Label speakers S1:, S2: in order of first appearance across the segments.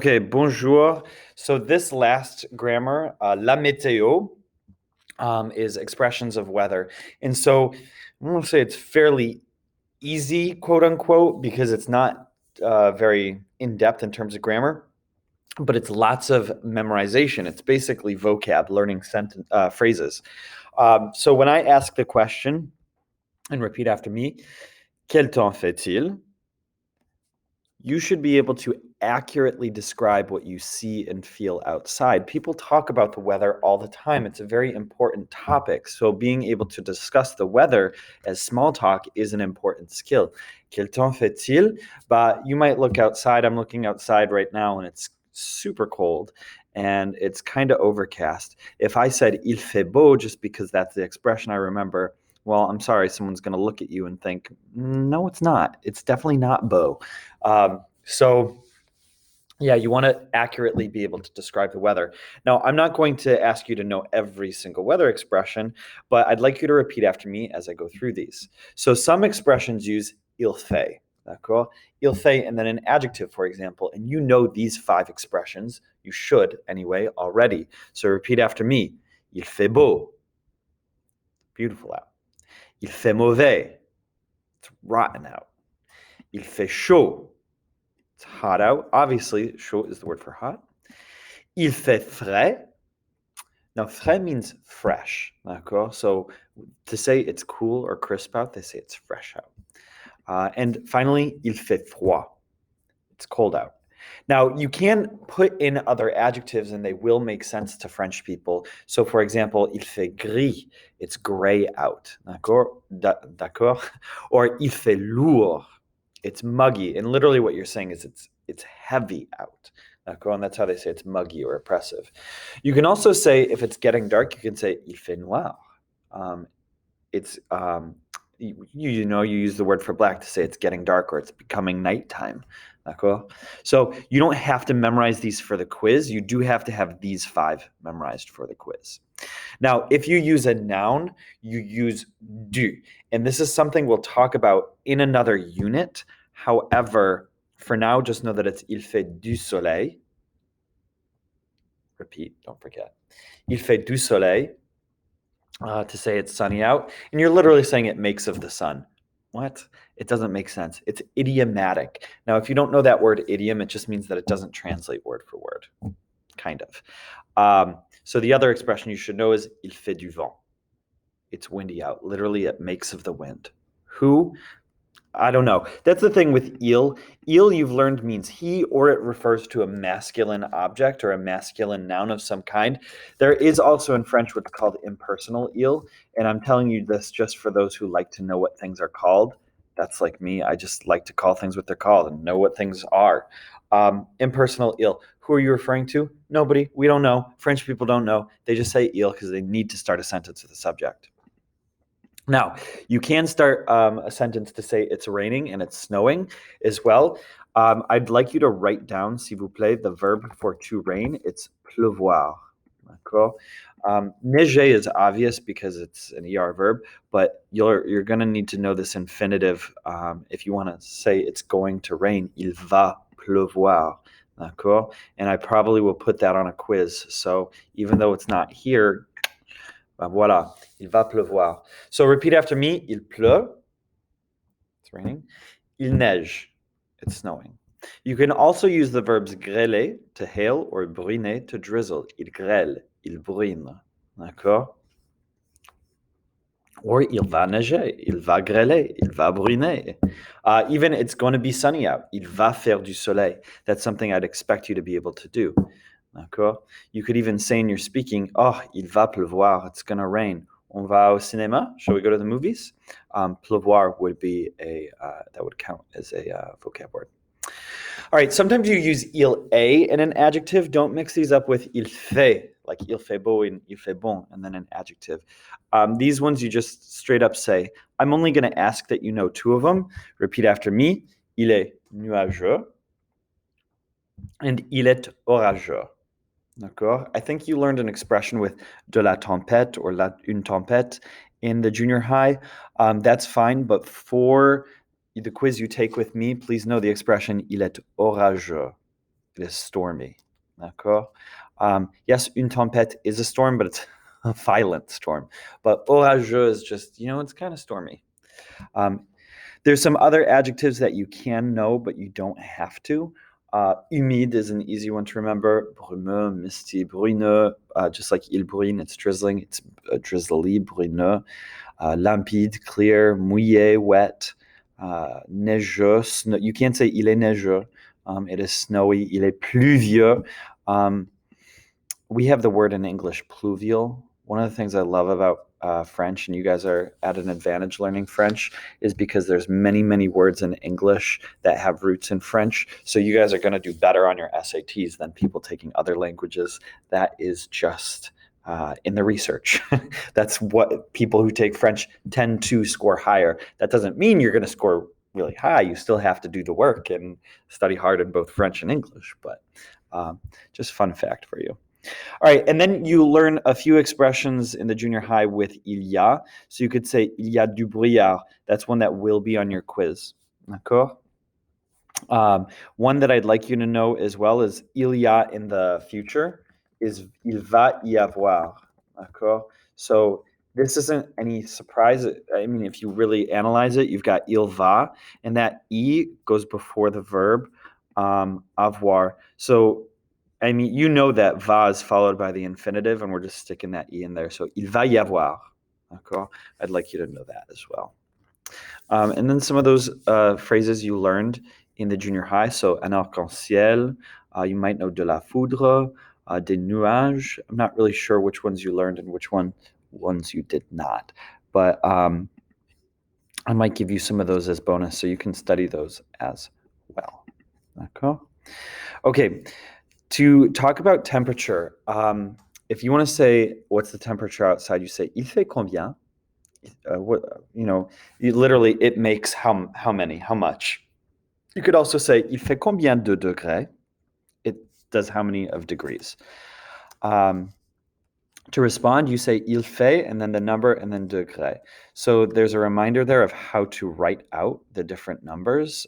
S1: Okay, bonjour. So this last grammar, la météo, is expressions of weather. And so I'm going to say it's fairly easy, quote unquote, because it's not very in-depth in terms of grammar, but it's lots of memorization. It's basically vocab, learning phrases. So when I ask the question, and repeat after me, quel temps fait-il? You should be able to accurately describe what you see and feel outside. People talk about the weather all the time. It's a very important topic. So being able to discuss the weather as small talk is an important skill. Quel temps fait-il? But you might look outside. I'm looking outside right now and it's super cold and it's kind of overcast. If I said il fait beau just because that's the expression I remember, well, I'm sorry, someone's going to look at you and think, no, it's not. It's definitely not beau. So yeah, you want to accurately be able to describe the weather. Now, I'm not going to ask you to know every single weather expression, but I'd like you to repeat after me as I go through these. So some expressions use il fait, d'accord? Il fait, and then an adjective, for example, and you know these 5 expressions. You should, anyway, already. So repeat after me. Il fait beau. Beautiful out. Il fait mauvais. It's rotten out. Il fait chaud. It's hot out. Obviously, chaud is the word for hot. Il fait frais. Now, frais means fresh. D'accord? So to say it's cool or crisp out, they say it's fresh out. And finally, il fait froid. It's cold out. Now, you can put in other adjectives and they will make sense to French people. So, for example, il fait gris. It's gray out. D'accord? D'accord? Or il fait lourd. It's muggy. And literally what you're saying is it's heavy out. D'accord? And that's how they say it's muggy or oppressive. You can also say, if it's getting dark, you can say il fait noir. It's you use the word for black to say it's getting dark or it's becoming nighttime. D'accord? So you don't have to memorize these for the quiz. You do have to have these 5 memorized for the quiz. Now, if you use a noun, you use du. And this is something we'll talk about in another unit. However, for now, just know that it's il fait du soleil. Repeat, don't forget. Il fait du soleil. To say it's sunny out, and you're literally saying it makes of the sun. What? It doesn't make sense. It's idiomatic. Now, if you don't know that word idiom, it just means that it doesn't translate word for word, kind of. So the other expression you should know is il fait du vent. It's windy out. Literally, it makes of the wind. Who? I don't know. That's the thing with il. Il, you've learned, means he, or it refers to a masculine object or a masculine noun of some kind. There is also in French what's called impersonal il, and I'm telling you this just for those who like to know what things are called. That's like me. I just like to call things what they're called and know what things are. Impersonal il. Who are you referring to? Nobody. We don't know. French people don't know. They just say il because they need to start a sentence with a subject. Now, you can start a sentence to say it's raining and it's snowing as well. I'd like you to write down, s'il vous plaît, the verb for to rain. It's pleuvoir. D'accord? Neiger is obvious because it's an ER verb, but you're going to need to know this infinitive if you want to say it's going to rain. Il va pleuvoir. D'accord? And I probably will put that on a quiz. So even though it's not here, voilà, il va pleuvoir. So repeat after me. Il pleut. It's raining. Il neige. It's snowing. You can also use the verbs grêler to hail or bruiner to drizzle. Il grêle. Il bruine. D'accord? Or il va neiger. Il va grêler. Il va bruiner. Even it's going to be sunny out. Il va faire du soleil. That's something I'd expect you to be able to do. D'accord? You could even say in your speaking, oh, il va pleuvoir. It's going to rain. On va au cinéma? Shall we go to the movies? Pleuvoir would be that would count as a vocab word. All right, sometimes you use il est in an adjective. Don't mix these up with il fait, like il fait beau and il fait bon, and then an adjective. These ones you just straight up say. I'm only going to ask that you know 2 of them. Repeat after me. Il est nuageux and il est orageux. D'accord? I think you learned an expression with de la tempête or une tempête in the junior high. That's fine, but for the quiz you take with me, please know the expression il est orageux. It is stormy. D'accord? Yes, une tempête is a storm, but it's a violent storm. But orageux is just, it's kind of stormy. There's some other adjectives that you can know, but you don't have to. Humide is an easy one to remember. Brumeux, misty, bruneux, just like il bruine, it's drizzling. It's drizzly, bruneux. Limpide, clear. Mouillé, wet. Neigeux, you can't say il est neigeux. It is snowy. Il est pluvieux. We have the word in English, pluvial. One of the things I love about French, and you guys are at an advantage learning French, is because there's many, many words in English that have roots in French. So you guys are going to do better on your SATs than people taking other languages. That is just in the research. That's what people who take French tend to score higher. That doesn't mean you're going to score really high. You still have to do the work and study hard in both French and English. But just fun fact for you. All right, and then you learn a few expressions in the junior high with il y a. So you could say il y a du brouillard. That's one that will be on your quiz. D'accord? One that I'd like you to know as well is il y a in the future is il va y avoir. D'accord? So this isn't any surprise. I mean, if you really analyze it, you've got il va, and that e goes before the verb avoir. So I mean, you know that va is followed by the infinitive, and we're just sticking that e in there. So il va y avoir. D'accord? I'd like you to know that as well. And then some of those phrases you learned in the junior high. So un arc-en-ciel. You might know de la foudre, des nuages. I'm not really sure which ones you learned and which ones you did not. But I might give you some of those as bonus, so you can study those as well. D'accord? Okay. To talk about temperature, if you want to say what's the temperature outside, you say il fait combien? Literally it makes how many, how much. You could also say il fait combien de degrés? It does how many of degrees. To respond, you say il fait and then the number and then degré. So there's a reminder there of how to write out the different numbers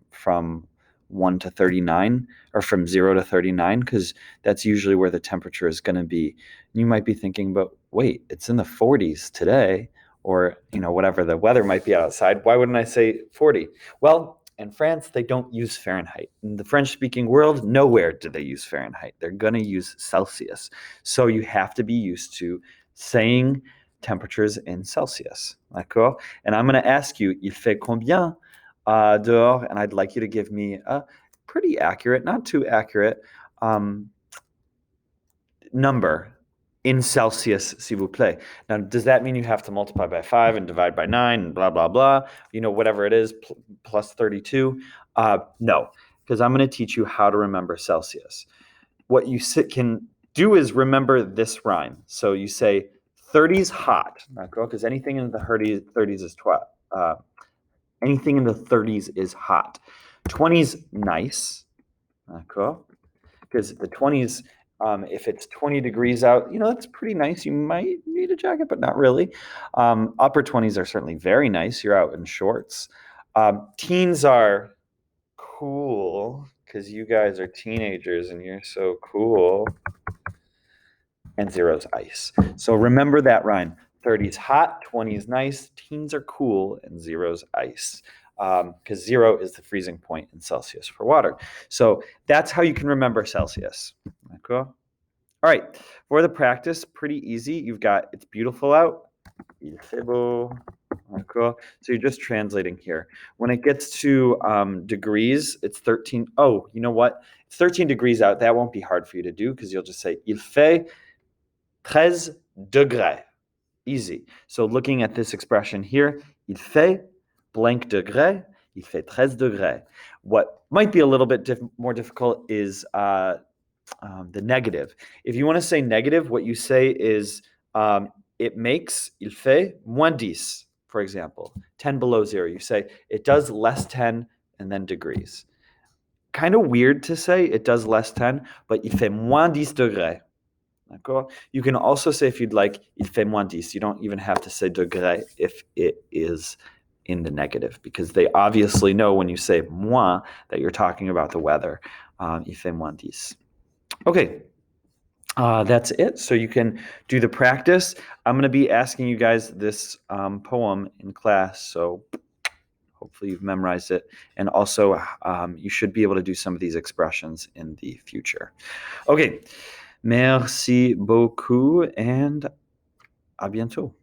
S1: from 1 to 39 or from 0 to 39, because that's usually where the temperature is going to be. You might be thinking, but wait, it's in the 40s today, or whatever the weather might be outside. Why wouldn't I say 40? Well, in France, they don't use Fahrenheit. In the French-speaking world, nowhere do they use Fahrenheit. They're going to use Celsius. So you have to be used to saying temperatures in Celsius. D'accord? And I'm going to ask you, il fait combien dehors? And I'd like you to give me a pretty accurate, not too accurate, number in Celsius, s'il vous plaît. Now, does that mean you have to multiply by 5 and divide by 9 and blah, blah, blah? Whatever it is, plus 32? No, because I'm going to teach you how to remember Celsius. What you can do is remember this rhyme. So you say 30's hot, because anything in the 30s is anything in the 30s is hot. 20's nice, because the 20s, if it's 20 degrees out, that's pretty nice. You might need a jacket, but not really. Upper 20s are certainly very nice. You're out in shorts. Teens are cool because you guys are teenagers and you're so cool. And 0's ice. So remember that rhyme. 30's hot, 20's nice, teens are cool, and 0's ice. Because 0 is the freezing point in Celsius for water. So that's how you can remember Celsius. Cool? All right, for the practice, pretty easy. You've got, it's beautiful out. Il fait beau. Cool. So you're just translating here. When it gets to degrees, it's 13. Oh, you know what? It's 13 degrees out. That won't be hard for you to do because you'll just say, il fait 13 degrés. Easy. So looking at this expression here, il fait blank degré, il fait 13 degrés. What might be a little bit more difficult is the negative. If you want to say negative, what you say is it makes, il fait moins 10, for example, 10 below 0. You say it does less 10 and then degrees. Kind of weird to say it does less 10, but il fait moins 10 degrés. You can also say, if you'd like, il fait moins 10. You don't even have to say degré if it is in the negative, because they obviously know when you say moins that you're talking about the weather. Il fait moins 10. Okay. That's it. So you can do the practice. I'm going to be asking you guys this poem in class. So hopefully you've memorized it. And also you should be able to do some of these expressions in the future. Okay. Merci beaucoup and à bientôt.